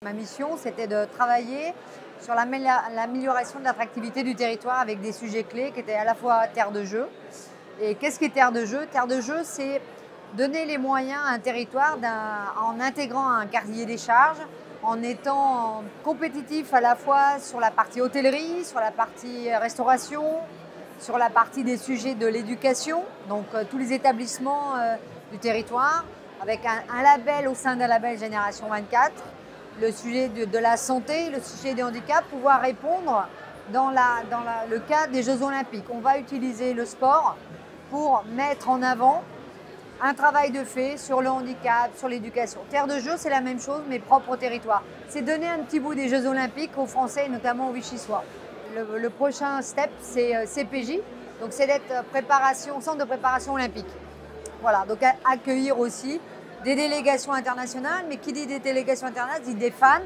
Ma mission, c'était de travailler sur l'amélioration de l'attractivité du territoire avec des sujets clés qui étaient à la fois terre de jeu. Et qu'est-ce qu'est terre de jeu? Terre de jeu, c'est donner les moyens à un territoire en intégrant un cahier des charges, en étant compétitif à la fois sur la partie hôtellerie, sur la partie restauration, sur la partie des sujets de l'éducation, donc tous les établissements du territoire, avec un label au sein d'un label Génération 24, le sujet de la santé, le sujet des handicaps, pouvoir répondre dans le cadre des Jeux Olympiques. On va utiliser le sport pour mettre en avant un travail de fait sur le handicap, sur l'éducation. Terre de jeu, c'est la même chose, mais propre au territoire. C'est donner un petit bout des Jeux Olympiques aux Français, notamment aux Vichysois. Le prochain step, c'est CPJ, donc c'est d'être centre de préparation olympique. Voilà, donc accueillir aussi des délégations internationales, mais qui dit des délégations internationales dit des fans,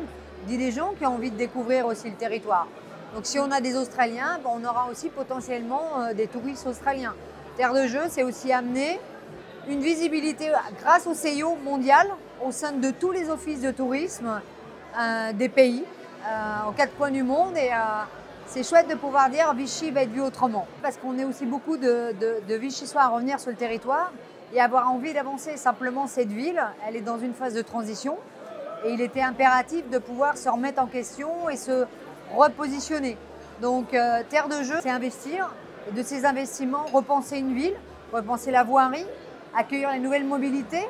dit des gens qui ont envie de découvrir aussi le territoire. Donc si on a des Australiens, on aura aussi potentiellement des touristes australiens. Terre de jeu, c'est aussi amener une visibilité grâce au CIO mondial au sein de tous les offices de tourisme des pays, aux quatre coins du monde. Et c'est chouette de pouvoir dire Vichy va être vu autrement. Parce qu'on est aussi beaucoup de Vichysois à revenir sur le territoire et avoir envie d'avancer. Simplement, cette ville, elle est dans une phase de transition et il était impératif de pouvoir se remettre en question et se repositionner. Donc, terre de jeu, c'est investir et de ces investissements, repenser une ville, repenser la voirie, accueillir les nouvelles mobilités,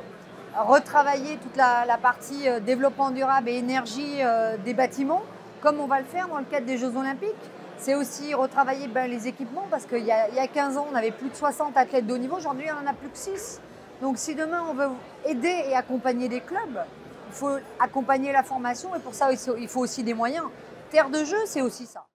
retravailler toute la partie développement durable et énergie des bâtiments, comme on va le faire dans le cadre des Jeux Olympiques. C'est aussi retravailler les équipements parce qu'il y a 15 ans, on avait plus de 60 athlètes de haut niveau. Aujourd'hui, on en a plus que 6. Donc si demain, on veut aider et accompagner des clubs, il faut accompagner la formation et pour ça, il faut aussi des moyens. Terre de jeu, c'est aussi ça.